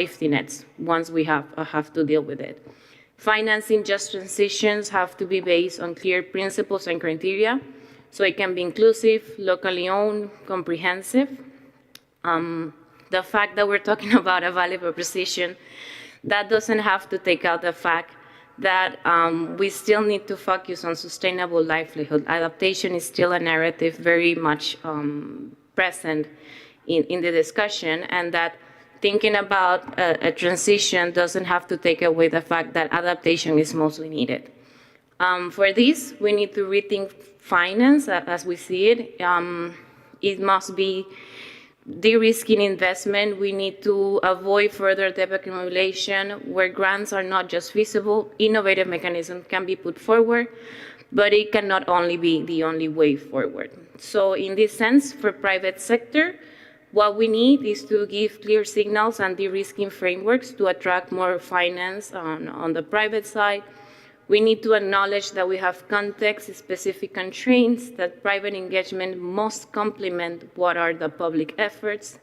safety nets once we have to deal with it. Financing just transitions have to be based on clear principles and criteria, so it can be inclusive, locally owned, comprehensive. The fact that we're talking about a value proposition, that doesn't have to take out the fact that we still need to focus on sustainable livelihood. Adaptation is still a narrative very much present in the discussion, and that thinking about a transition doesn't have to take away the fact that adaptation is mostly needed. For this, we need to rethink finance as we see it. It must be de-risking investment. We need to avoid further debt accumulation where grants are not just feasible. Innovative mechanisms can be put forward, but it cannot only be the only way forward. So in this sense, for private sector, what we need is to give clear signals and de-risking frameworks to attract more finance on the private side. We need to acknowledge that we have context-specific constraints, that private engagement must complement what are the public efforts,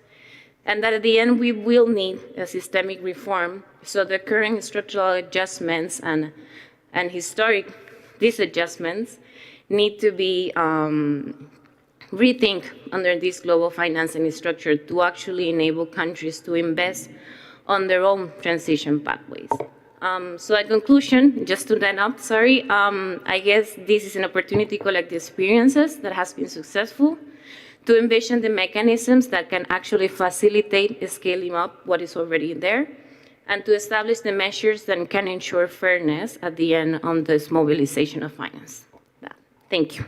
and that at the end we will need a systemic reform, so the current structural adjustments and historic disadjustments need to be rethink under this global financing structure to actually enable countries to invest on their own transition pathways. So at conclusion, just to end up, I guess this is an opportunity to collect the experiences that has been successful, to envision the mechanisms that can actually facilitate scaling up what is already there, and to establish the measures that can ensure fairness at the end on this mobilization of finance. Thank you.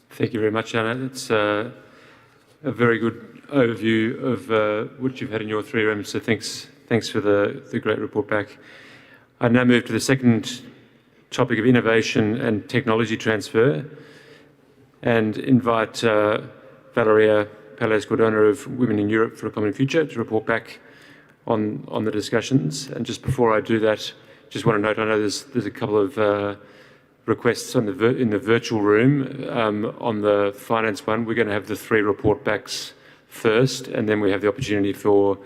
Thank you very much, Anna. It's a very good overview of what you've had in your 3 rooms, so thanks for the great report back. I now move to the second topic of innovation and technology transfer, and invite Valeria Pelez-Cordona of Women in Europe for a Common Future to report back on the discussions. And just before I do that, just want to note, I know there's a couple of requests in the virtual room. On the finance one, we're going to have the 3 report backs first, and then we have the opportunity for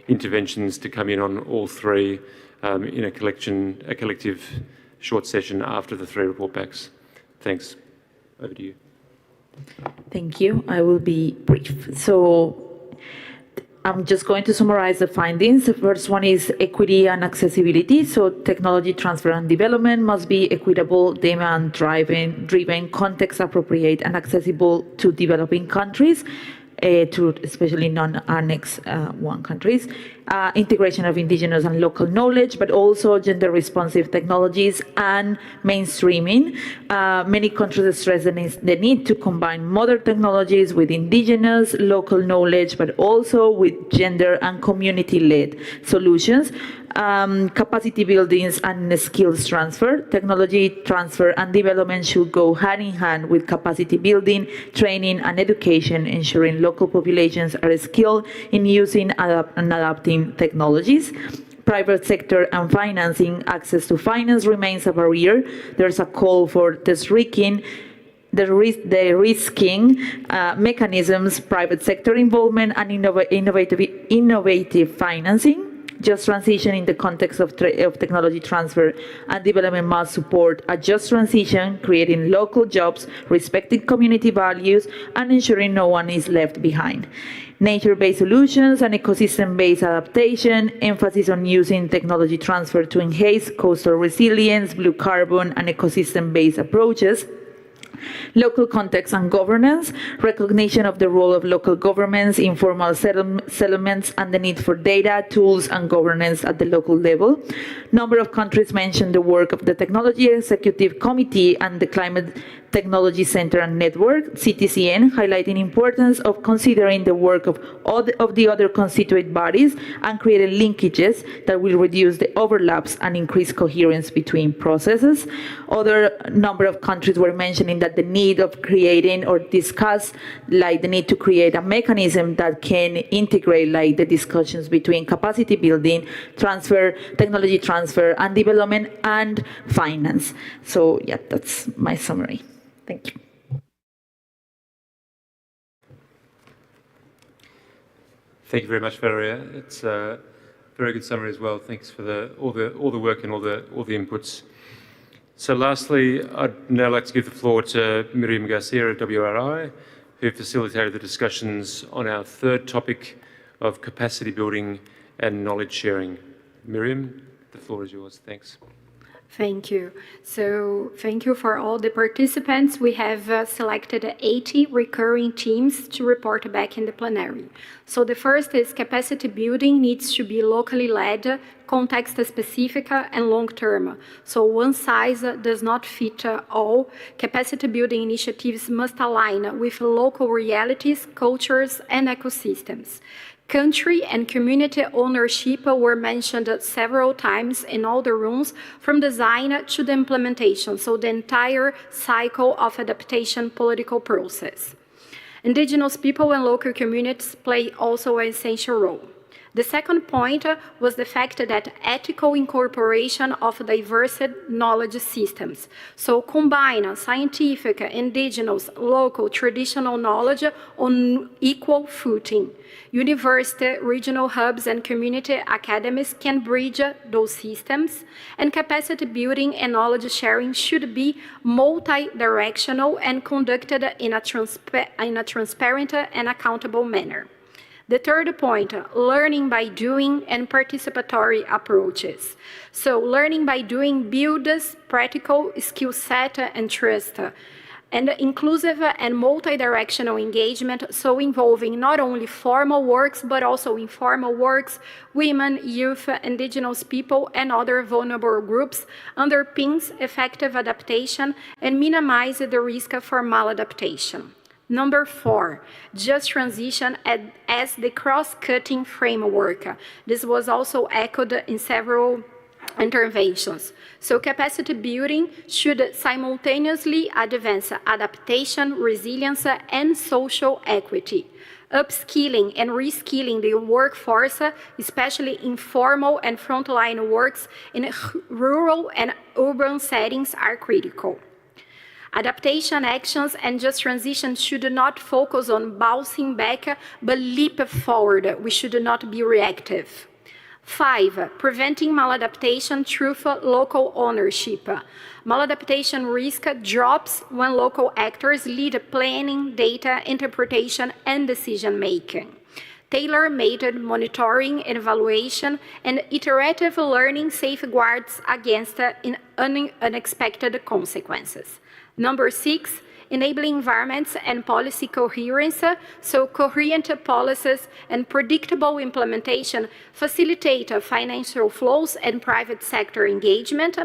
interventions to come in on all 3 in a collective short session after the 3 report backs. Thanks. Over to you. Thank you. I will be brief. So I'm just going to summarize the findings. The first one is equity and accessibility. So technology transfer and development must be equitable, demand-driven, context-appropriate, and accessible to developing countries, to especially non-Annex 1 countries. Integration of indigenous and local knowledge, but also gender-responsive technologies and mainstreaming. Many countries stress the need to combine modern technologies with indigenous, local knowledge, but also with gender and community-led solutions. Capacity buildings and skills transfer. Technology transfer and development should go hand in hand with capacity building, training, and education, ensuring local populations are skilled in using and adapting technologies. Private sector and financing. Access to finance remains a barrier. There's a call for de-risking mechanisms, private sector involvement, and innovative financing. Just transition in the context of technology transfer and development must support a just transition, creating local jobs, respecting community values, and ensuring no one is left behind. Nature-based solutions and ecosystem-based adaptation, emphasis on using technology transfer to enhance coastal resilience, blue carbon, and ecosystem-based approaches. Local context and governance, recognition of the role of local governments, informal settlements, and the need for data, tools, and governance at the local level. Number of countries mentioned the work of the Technology Executive Committee and the Climate Technology Center and Network, CTCN, highlighting importance of considering the work of the other constituent bodies and creating linkages that will reduce the overlaps and increase coherence between processes. Other number of countries were mentioning that the need of creating or discuss, like the need to create a mechanism that can integrate like the discussions between capacity building, transfer, technology transfer, and development and finance. So yeah, that's my summary. Thank you. Thank you very much, Valeria. It's a very good summary as well. Thanks for all the work and all the inputs. So lastly, I'd now like to give the floor to Miriam Garcia of WRI, who facilitated the discussions on our third topic of capacity building and knowledge sharing. Miriam, the floor is yours. Thanks. Thank you. So thank you for all the participants. We have selected 80 recurring themes to report back in the plenary. So the first is capacity building needs to be locally led, context-specific and long-term. So one size does not fit all. Capacity building initiatives must align with local realities, cultures, and ecosystems. Country and community ownership were mentioned several times in all the rooms, from design to the implementation, so the entire cycle of adaptation political process. Indigenous people and local communities play also an essential role. The second point was the fact that ethical incorporation of diverse knowledge systems. So combine scientific, indigenous, local, traditional knowledge on equal footing. University, regional hubs, and community academies can bridge those systems, and capacity building and knowledge sharing should be multi-directional and conducted in a transparent and accountable manner. The third point, learning by doing and participatory approaches. So learning by doing builds practical skill set and trust, and inclusive and multi-directional engagement, so involving not only formal works, but also informal works, women, youth, indigenous people, and other vulnerable groups, underpins effective adaptation and minimizes the risk for maladaptation. Number 4, just transition as the cross-cutting framework. This was also echoed in several interventions. So capacity building should simultaneously advance adaptation, resilience, and social equity. Upskilling and reskilling the workforce, especially informal and frontline works in rural and urban settings, are critical. Adaptation actions and just transition should not focus on bouncing back, but leap forward. We should not be reactive. 5, preventing maladaptation through local ownership. Maladaptation risk drops when local actors lead planning, data, interpretation, and decision-making. Tailor-made monitoring and evaluation and iterative learning safeguards against unexpected consequences. Number 6, enabling environments and policy coherence, so coherent policies and predictable implementation facilitate financial flows and private sector engagement,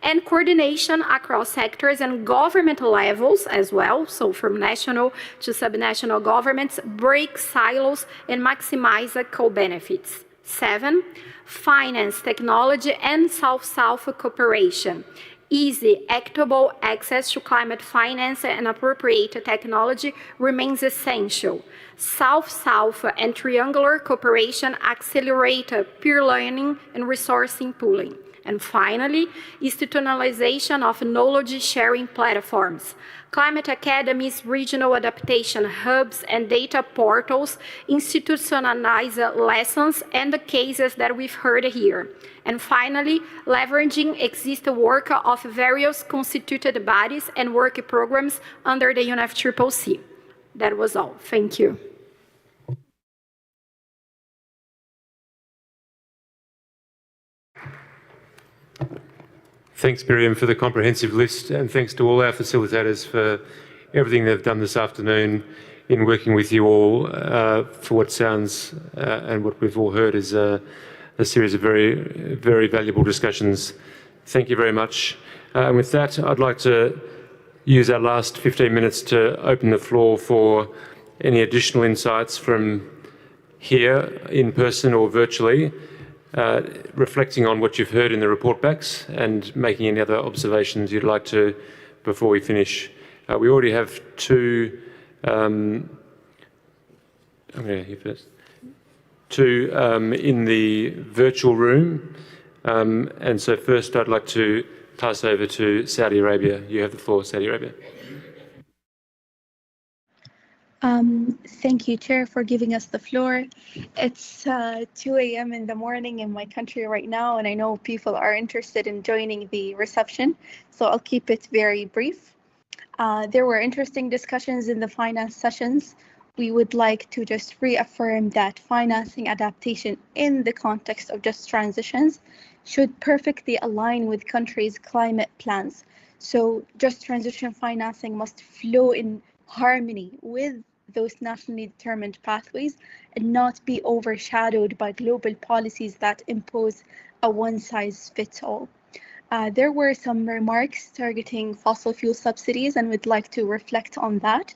and coordination across sectors and government levels as well, so from national to subnational governments, break silos and maximize co-benefits. 7, finance, technology, and South-South cooperation. Easy, actable access to climate finance and appropriate technology remains essential. South-South and triangular cooperation accelerate peer learning and resourcing pooling. And finally, institutionalization of knowledge-sharing platforms. Climate academies, regional adaptation hubs, and data portals institutionalize lessons and the cases that we've heard here. And finally, leveraging existing work of various constituted bodies and work programs under the UNFCCC. That was all. Thank you. Thanks, Miriam, for the comprehensive list, and thanks to all our facilitators for everything they've done this afternoon in working with you all for what sounds and what we've all heard is a series of very, very valuable discussions. Thank you very much. And with that, I'd like to use our last 15 minutes to open the floor for any additional insights from here in person or virtually, reflecting on what you've heard in the report backs and making any other observations you'd like to before we finish. We already have two, I'm going to hear first, two in the virtual room. And so first I'd like to pass over to Saudi Arabia. You have the floor, Saudi Arabia. Thank you, Chair, for giving us the floor. It's 2 a.m. in the morning in my country right now, and I know people are interested in joining the reception, so I'll keep it very brief. There were interesting discussions in the finance sessions. We would like to just reaffirm that financing adaptation in the context of just transitions should perfectly align with countries' climate plans. So just transition financing must flow in harmony with those nationally determined pathways and not be overshadowed by global policies that impose a one-size-fits-all. There were some remarks targeting fossil fuel subsidies, and we'd like to reflect on that,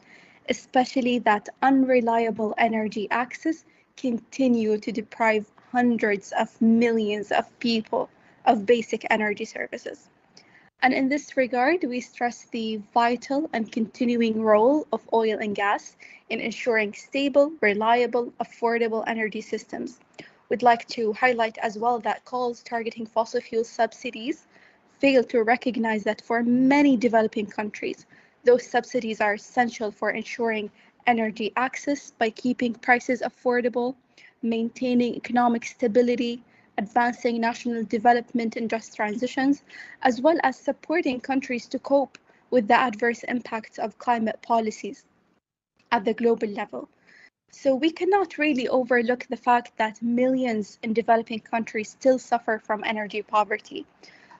especially that unreliable energy access continue to deprive hundreds of millions of people of basic energy services. And in this regard, we stress the vital and continuing role of oil and gas in ensuring stable, reliable, affordable energy systems. We'd like to highlight as well that calls targeting fossil fuel subsidies fail to recognize that for many developing countries, those subsidies are essential for ensuring energy access by keeping prices affordable, maintaining economic stability, advancing national development and just transitions, as well as supporting countries to cope with the adverse impacts of climate policies at the global level. So we cannot really overlook the fact that millions in developing countries still suffer from energy poverty.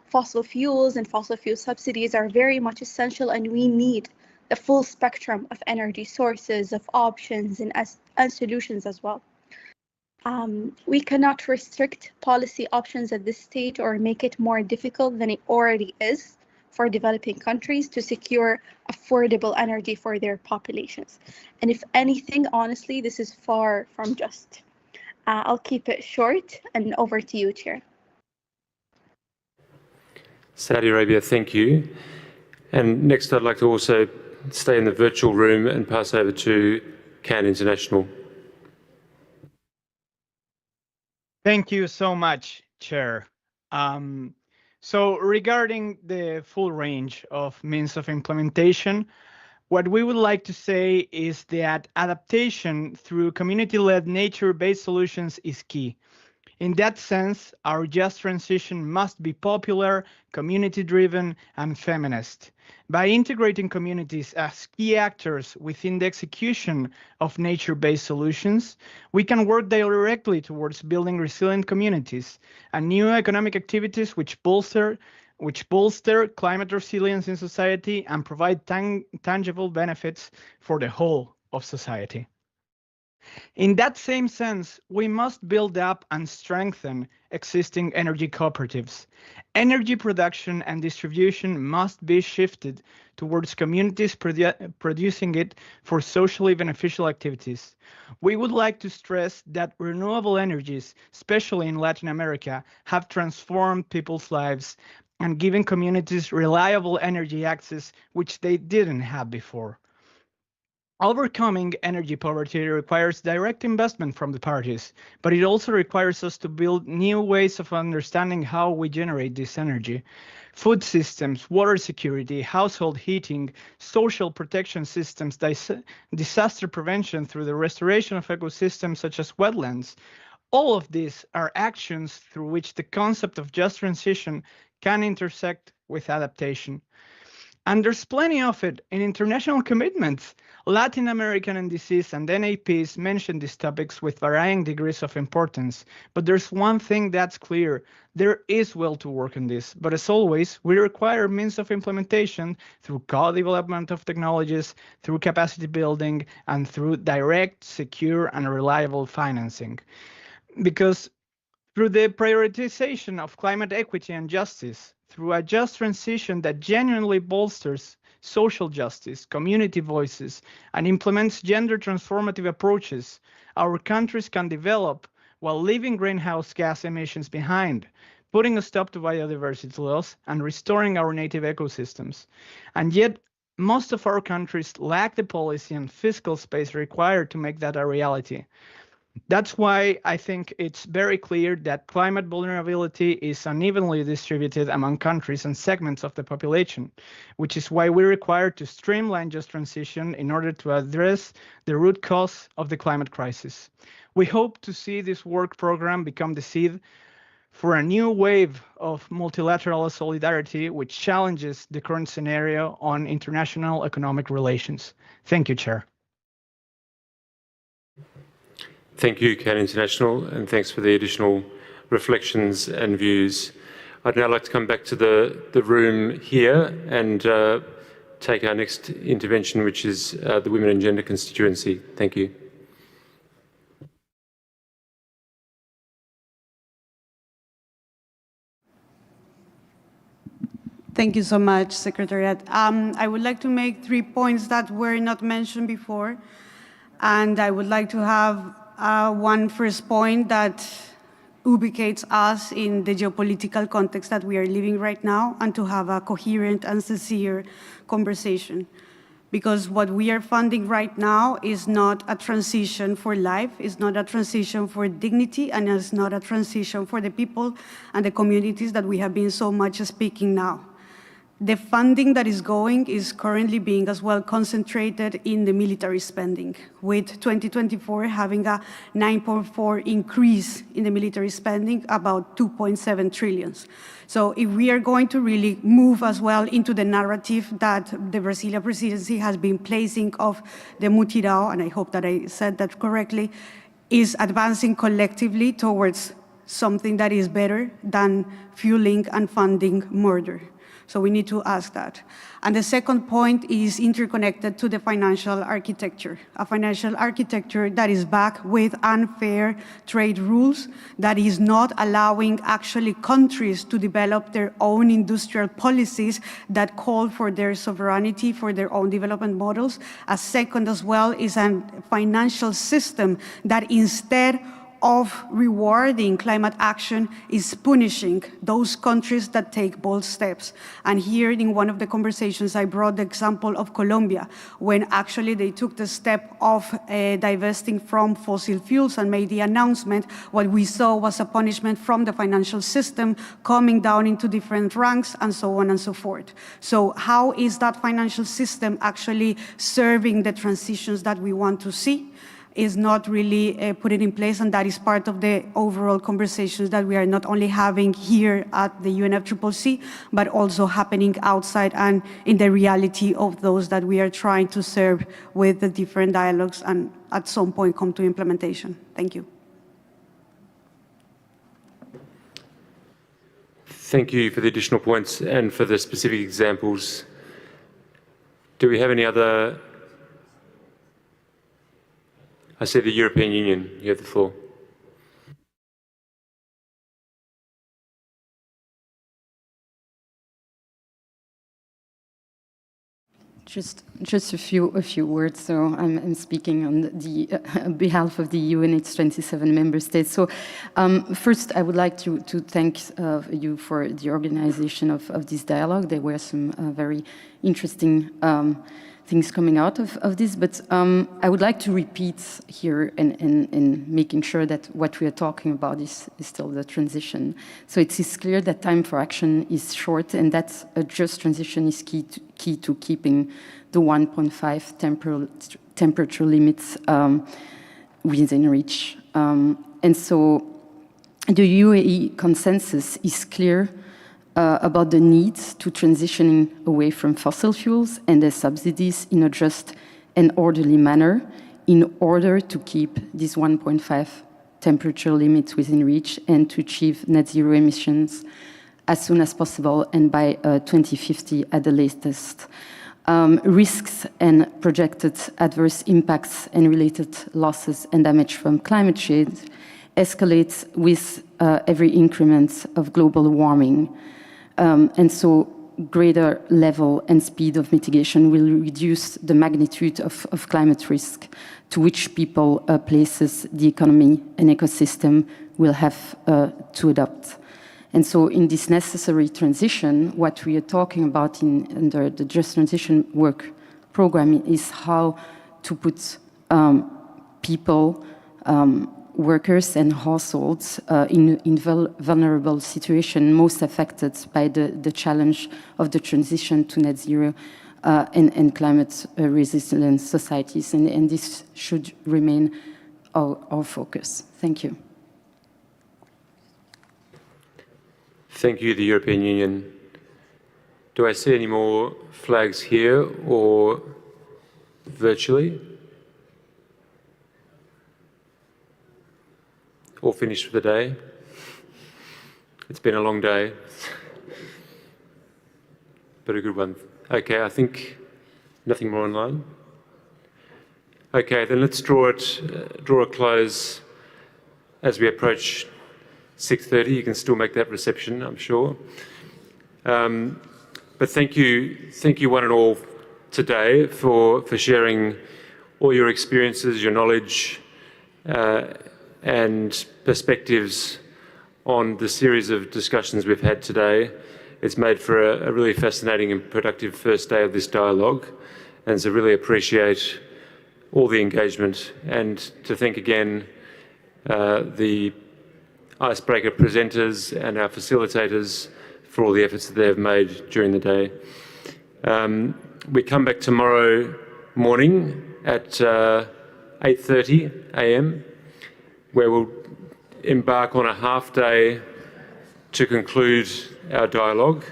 Fossil fuels and fossil fuel subsidies are very much essential, and we need the full spectrum of energy sources, of options, and solutions as well. We cannot restrict policy options at this stage or make it more difficult than it already is for developing countries to secure affordable energy for their populations. And if anything, honestly, this is far from just. I'll keep it short, and over to you, Chair. Saudi Arabia, thank you. And next, I'd like to also stay in the virtual room and pass over to Can International. Thank you so much, Chair. So regarding the full range of means of implementation, what we would like to say is that adaptation through community-led nature-based solutions is key. In that sense, our just transition must be popular, community-driven, and feminist. By integrating communities as key actors within the execution of nature-based solutions, we can work directly towards building resilient communities and new economic activities which bolster climate resilience in society and provide tangible benefits for the whole of society. In that same sense, we must build up and strengthen existing energy cooperatives. Energy production and distribution must be shifted towards communities producing it for socially beneficial activities. We would like to stress that renewable energies, especially in Latin America, have transformed people's lives and given communities reliable energy access which they didn't have before. Overcoming energy poverty requires direct investment from the parties, but it also requires us to build new ways of understanding how we generate this energy. Food systems, water security, household heating, social protection systems, disaster prevention through the restoration of ecosystems such as wetlands. All of these are actions through which the concept of just transition can intersect with adaptation. And there's plenty of it in international commitments. Latin American NDCs and NAPs mention these topics with varying degrees of importance. But there's one thing that's clear. There is will to work on this. But as always, we require means of implementation through co-development of technologies, through capacity building, and through direct, secure, and reliable financing. Because through the prioritization of climate equity and justice, through a just transition that genuinely bolsters social justice, community voices, and implements gender transformative approaches, our countries can develop while leaving greenhouse gas emissions behind, putting a stop to biodiversity loss and restoring our native ecosystems. And yet, most of our countries lack the policy and fiscal space required to make that a reality. That's why I think it's very clear that climate vulnerability is unevenly distributed among countries and segments of the population, which is why we're required to streamline just transition in order to address the root cause of the climate crisis. We hope to see this work program become the seed for a new wave of multilateral solidarity which challenges the current scenario on international economic relations. Thank you, Chair. Thank you, CAN International, and thanks for the additional reflections and views. I'd now like to come back to the room here and take our next intervention, which is the Women and Gender constituency. Thank you. Thank you so much, Secretariat. I would like to make 3 points that were not mentioned before, and I would like to have one first point that ubicates us in the geopolitical context that we are living right now, and to have a coherent and sincere conversation. Because what we are funding right now is not a transition for life, is not a transition for dignity, and is not a transition for the people and the communities that we have been so much speaking now. The funding that is going is currently being as well concentrated in the military spending, with 2024 having a 9.4 increase in the military spending, about 2.7 trillion. So if we are going to really move as well into the narrative that the Brazilian presidency has been placing of the mutirão, and I hope that I said that correctly, is advancing collectively towards something that is better than fueling and funding murder. So we need to ask that. And the second point is interconnected to the financial architecture, a financial architecture that is backed with unfair trade rules, that is not allowing actually countries to develop their own industrial policies that call for their sovereignty, for their own development models. A second as well is a financial system that instead of rewarding climate action is punishing those countries that take bold steps. And here in one of the conversations, I brought the example of Colombia, when actually they took the step of divesting from fossil fuels and made the announcement. What we saw was a punishment from the financial system coming down into different ranks and so on and so forth. So how is that financial system actually serving the transitions that we want to see? Is not really put it in place, and that is part of the overall conversations that we are not only having here at the UNFCCC, but also happening outside and in the reality of those that we are trying to serve with the different dialogues and at some point come to implementation. Thank you. Thank you for the additional points and for the specific examples. Do we have any other? I see the European Union. You have the floor. Just a few words. So I'm speaking on the behalf of the EU and its 27 member states. So first, I would like to thank you for the organization of this dialogue. There were some very interesting things coming out of this, but I would like to repeat here and making sure that what we are talking about is still the transition. So it is clear that time for action is short, and that a just transition is key to keeping the 1.5 temperature limits within reach. And so the UAE consensus is clear about the need to transitioning away from fossil fuels and their subsidies in a just and orderly manner in order to keep these 1.5 temperature limits within reach and to achieve net zero emissions as soon as possible and by 2050 at the latest. Risks and projected adverse impacts and related losses and damage from climate change escalates with every increment of global warming. And so greater level and speed of mitigation will reduce the magnitude of climate risk to which people, places, the economy and ecosystem will have to adapt. And so in this necessary transition, what we are talking about under the Just Transition Work Program is how to put people workers and households in vulnerable situations most affected by the challenge of the transition to net zero and climate resilient societies. And this should remain our focus. Thank you. Thank you, the European Union. Do I see any more flags here or virtually? All finished for the day? It's been a long day, but a good one. Okay, I think nothing more online. Okay, then let's draw a close as we approach 6:30. You can still make that reception, I'm sure. But thank you one and all today for sharing all your experiences, your knowledge, and perspectives on the series of discussions we've had today. It's made for a really fascinating and productive first day of this dialogue, and so really appreciate all the engagement, and to thank again the icebreaker presenters and our facilitators for all the efforts that they've made during the day. We come back tomorrow morning at 8:30 a.m. where we'll embark on a half day to conclude our dialogue.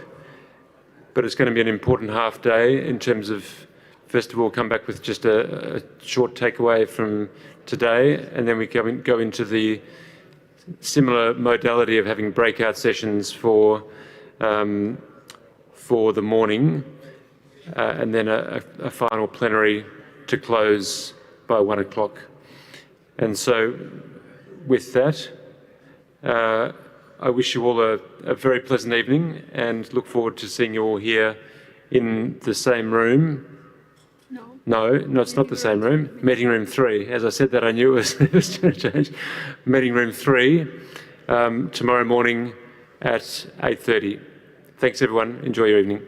But it's going to be an important half day in terms of, first of all, come back with just a short takeaway from today, and then we go into the similar modality of having breakout sessions for the morning, and then a final plenary to close by 1 o'clock. And so with that, I wish you all a very pleasant evening and look forward to seeing you all here in the same room. No, it's not the same room. Meeting room 3. As I said that, I knew it was going to change. Meeting room 3 tomorrow morning at 8:30. Thanks, everyone. Enjoy your evening.